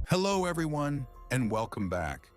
Hello, everyone, and welcome back.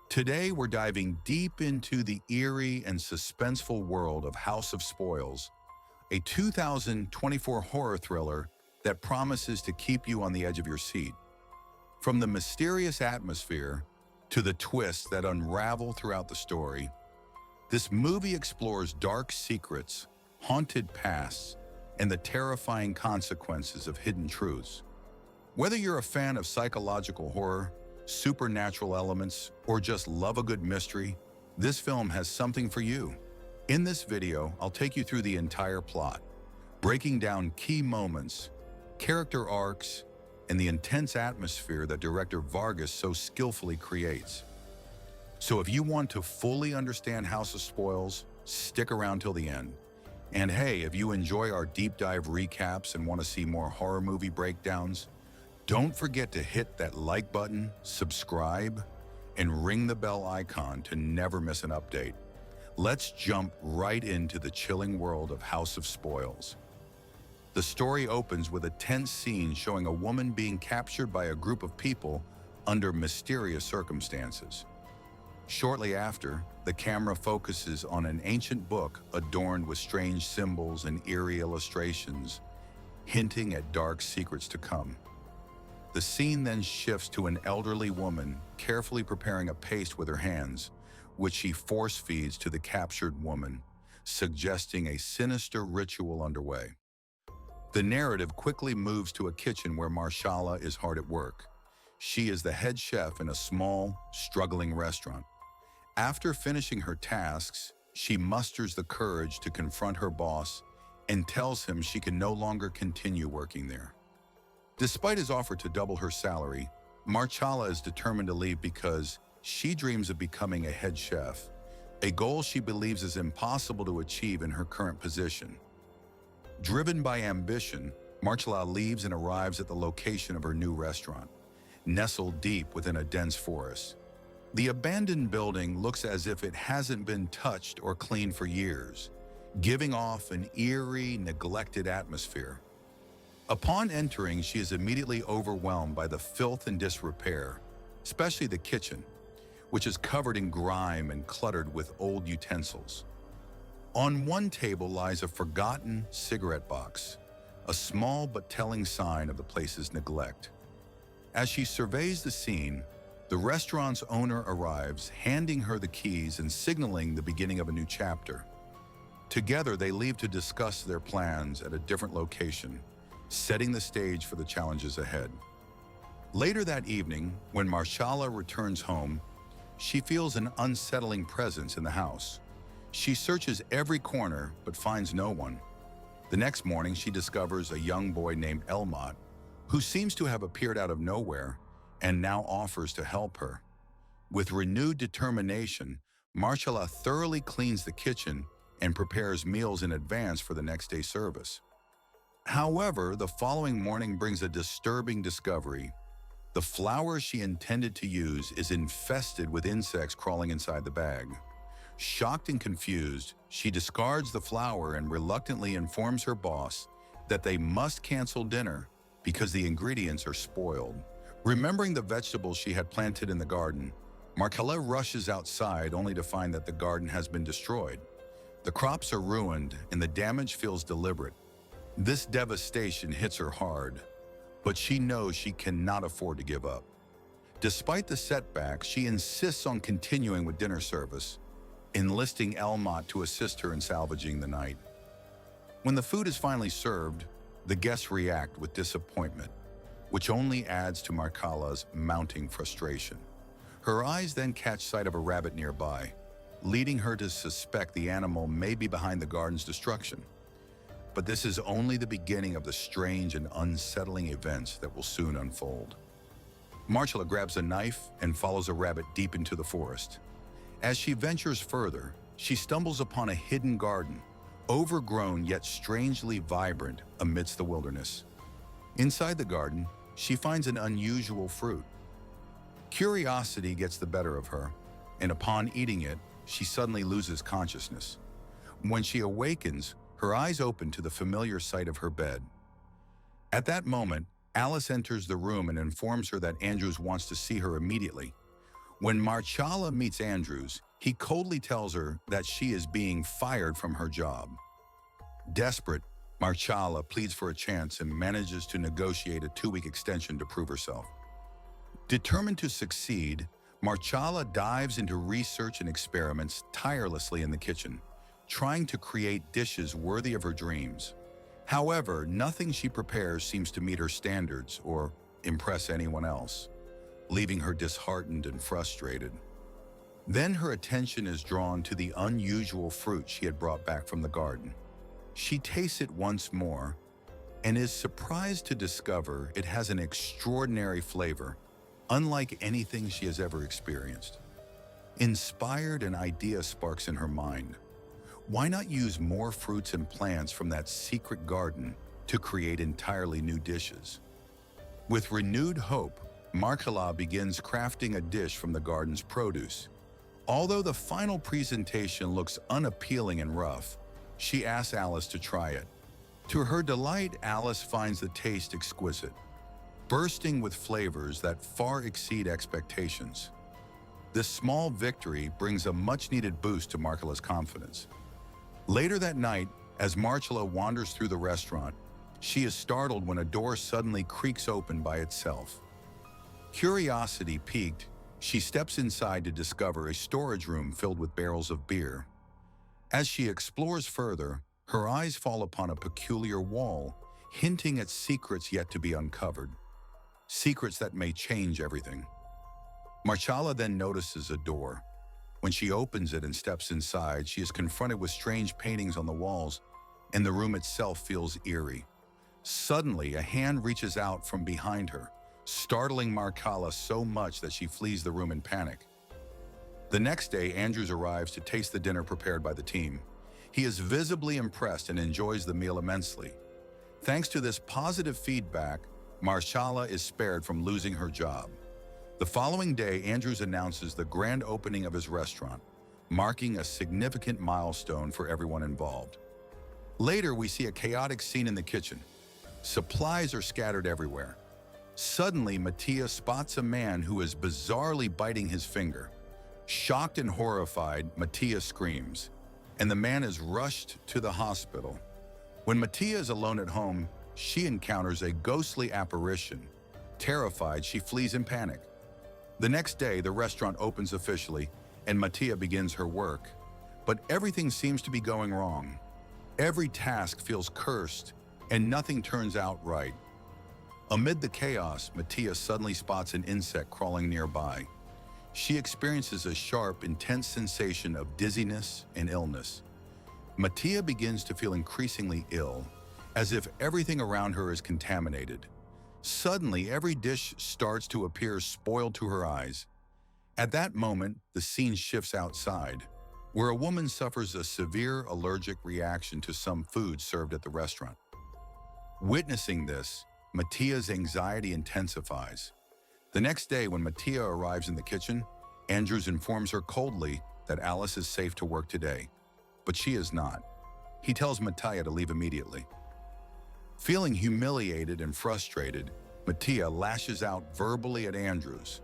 Today, we're diving deep into the eerie and suspenseful world of House of Spoils, a 2024 horror thriller that promises to keep you on the edge of your seat. From the mysterious atmosphere to the twists that unravel throughout the story, this movie explores dark secrets, haunted pasts, and the terrifying consequences of hidden truths. Whether you're a fan of psychological horror, supernatural elements, or just love a good mystery, this film has something for you. In this video, I'll take you through the entire plot, breaking down key moments, character arcs, and the intense atmosphere that director Vargas so skillfully creates. So if you want to fully understand House of Spoils, stick around till the end. And hey, if you enjoy our deep dive recaps and want to see more horror movie breakdowns, don't forget to hit that like button, subscribe, and ring the bell icon to never miss an update. Let's jump right into the chilling world of House of Spoils. The story opens with a tense scene showing a woman being captured by a group of people under mysterious circumstances. Shortly after, the camera focuses on an ancient book adorned with strange symbols and eerie illustrations, hinting at dark secrets to come. The scene then shifts to an elderly woman carefully preparing a paste with her hands, which she force feeds to the captured woman, suggesting a sinister ritual underway. The narrative quickly moves to a kitchen where Marchala is hard at work. She is the head chef in a small, struggling restaurant. After finishing her tasks, she musters the courage to confront her boss and tells him she can no longer continue working there. Despite his offer to double her salary, Marchala is determined to leave because she dreams of becoming a head chef, a goal she believes is impossible to achieve in her current position. Driven by ambition, Marchala leaves and arrives at the location of her new restaurant, nestled deep within a dense forest. The abandoned building looks as if it hasn't been touched or cleaned for years, giving off an eerie, neglected atmosphere. Upon entering, she is immediately overwhelmed by the filth and disrepair, especially the kitchen, which is covered in grime and cluttered with old utensils. On one table lies a forgotten cigarette box, a small but telling sign of the place's neglect. As she surveys the scene, the restaurant's owner arrives, handing her the keys and signaling the beginning of a new chapter. Together, they leave to discuss their plans at a different location, setting the stage for the challenges ahead. Later that evening, when Marchala returns home, she feels an unsettling presence in the house. She searches every corner but finds no one. The next morning, she discovers a young boy named Elmot, who seems to have appeared out of nowhere and now offers to help her. With renewed determination, Marchala thoroughly cleans the kitchen and prepares meals in advance for the next day's service. However, the following morning brings a disturbing discovery. The flour she intended to use is infested with insects crawling inside the bag. Shocked and confused, she discards the flour and reluctantly informs her boss that they must cancel dinner because the ingredients are spoiled. Remembering the vegetables she had planted in the garden, Marchala rushes outside only to find that the garden has been destroyed. The crops are ruined and the damage feels deliberate. This devastation hits her hard, but she knows she cannot afford to give up. Despite the setback, she insists on continuing with dinner service, enlisting Elmot to assist her in salvaging the night. When the food is finally served, the guests react with disappointment, which only adds to Marchala's mounting frustration. Her eyes then catch sight of a rabbit nearby, leading her to suspect the animal may be behind the garden's destruction. But this is only the beginning of the strange and unsettling events that will soon unfold. Marchala grabs a knife and follows a rabbit deep into the forest. As she ventures further, she stumbles upon a hidden garden, overgrown yet strangely vibrant amidst the wilderness. Inside the garden, she finds an unusual fruit. Curiosity gets the better of her, and upon eating it, she suddenly loses consciousness. When she awakens, her eyes open to the familiar sight of her bed. At that moment, Alice enters the room and informs her that Andrews wants to see her immediately. When Marchala meets Andrews, he coldly tells her that she is being fired from her job. Desperate, Marchala pleads for a chance and manages to negotiate a 2-week extension to prove herself. Determined to succeed, Marchala dives into research and experiments tirelessly in the kitchen, trying to create dishes worthy of her dreams. However, nothing she prepares seems to meet her standards or impress anyone else, leaving her disheartened and frustrated. Then her attention is drawn to the unusual fruit she had brought back from the garden. She tastes it once more and is surprised to discover it has an extraordinary flavor, unlike anything she has ever experienced. Inspired, an idea sparks in her mind. Why not use more fruits and plants from that secret garden to create entirely new dishes? With renewed hope, Marchala begins crafting a dish from the garden's produce. Although the final presentation looks unappealing and rough, she asks Alice to try it. To her delight, Alice finds the taste exquisite, bursting with flavors that far exceed expectations. This small victory brings a much-needed boost to Marchala's confidence. Later that night, as Marchala wanders through the restaurant, she is startled when a door suddenly creaks open by itself. Curiosity piqued, she steps inside to discover a storage room filled with barrels of beer. As she explores further, her eyes fall upon a peculiar wall, hinting at secrets yet to be uncovered. Secrets that may change everything. Marchala then notices a door. When she opens it and steps inside, she is confronted with strange paintings on the walls, and the room itself feels eerie. Suddenly, a hand reaches out from behind her, startling Marchala so much that she flees the room in panic. The next day, Andrews arrives to taste the dinner prepared by the team. He is visibly impressed and enjoys the meal immensely. Thanks to this positive feedback, Marchala is spared from losing her job. The following day, Andrews announces the grand opening of his restaurant, marking a significant milestone for everyone involved. Later, we see a chaotic scene in the kitchen. Supplies are scattered everywhere. Suddenly, Mattia spots a man who is bizarrely biting his finger. Shocked and horrified, Mattia screams, and the man is rushed to the hospital. When Mattia is alone at home, she encounters a ghostly apparition. Terrified, she flees in panic. The next day, the restaurant opens officially, and Mattia begins her work. But everything seems to be going wrong. Every task feels cursed, and nothing turns out right. Amid the chaos, Mattia suddenly spots an insect crawling nearby. She experiences a sharp, intense sensation of dizziness and illness. Mattia begins to feel increasingly ill, as if everything around her is contaminated. Suddenly, every dish starts to appear spoiled to her eyes. At that moment, the scene shifts outside, where a woman suffers a severe allergic reaction to some food served at the restaurant. Witnessing this, Mattia's anxiety intensifies. The next day, when Mattia arrives in the kitchen, Andrews informs her coldly that Alice is safe to work today, but she is not. He tells Mattia to leave immediately. Feeling humiliated and frustrated, Mattia lashes out verbally at Andrews.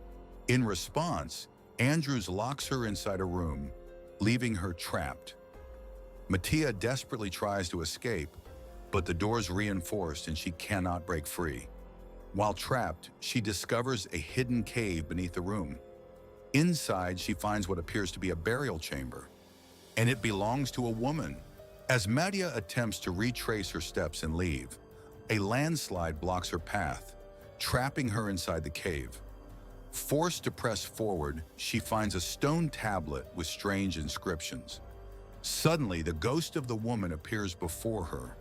In response, Andrews locks her inside a room, leaving her trapped. Mattia desperately tries to escape, but the door is reinforced and she cannot break free. While trapped, she discovers a hidden cave beneath the room. Inside, she finds what appears to be a burial chamber, and it belongs to a woman. As Mattia attempts to retrace her steps and leave, a landslide blocks her path, trapping her inside the cave. Forced to press forward, she finds a stone tablet with strange inscriptions. Suddenly, the ghost of the woman appears before her.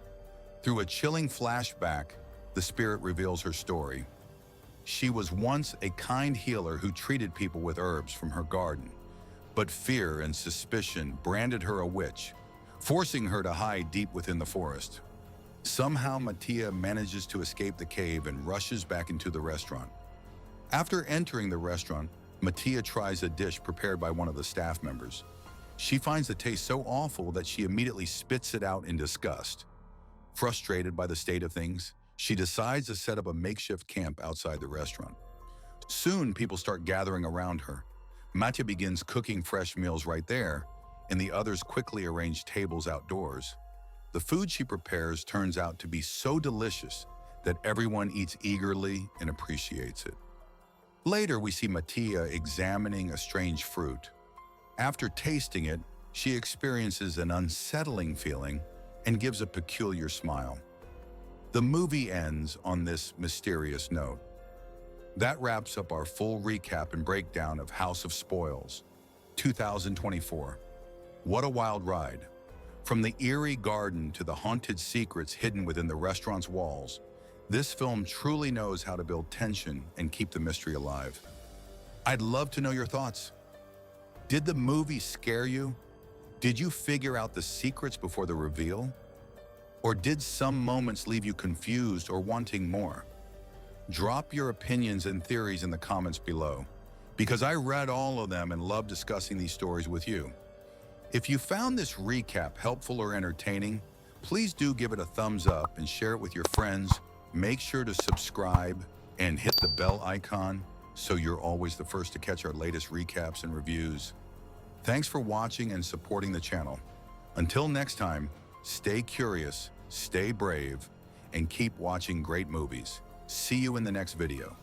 Through a chilling flashback, the spirit reveals her story. She was once a kind healer who treated people with herbs from her garden, but fear and suspicion branded her a witch, forcing her to hide deep within the forest. Somehow, Mattia manages to escape the cave and rushes back into the restaurant. After entering the restaurant, Mattia tries a dish prepared by one of the staff members. She finds the taste so awful that she immediately spits it out in disgust. Frustrated by the state of things, She decides to set up a makeshift camp outside the restaurant. Soon, people start gathering around her. Matya begins cooking fresh meals right there, and the others quickly arrange tables outdoors. The food she prepares turns out to be so delicious that everyone eats eagerly and appreciates it. Later, we see Mattia examining a strange fruit. After tasting it, she experiences an unsettling feeling and gives a peculiar smile. The movie ends on this mysterious note. That wraps up our full recap and breakdown of House of Spoils, 2024. What a wild ride. From the eerie garden to the haunted secrets hidden within the restaurant's walls, this film truly knows how to build tension and keep the mystery alive. I'd love to know your thoughts. Did the movie scare you? Did you figure out the secrets before the reveal? Or did some moments leave you confused or wanting more? Drop your opinions and theories in the comments below, because I read all of them and love discussing these stories with you. If you found this recap helpful or entertaining, please do give it a thumbs up and share it with your friends. Make sure to subscribe and hit the bell icon so you're always the first to catch our latest recaps and reviews. Thanks for watching and supporting the channel. Until next time, stay curious, stay brave, and keep watching great movies. See you in the next video.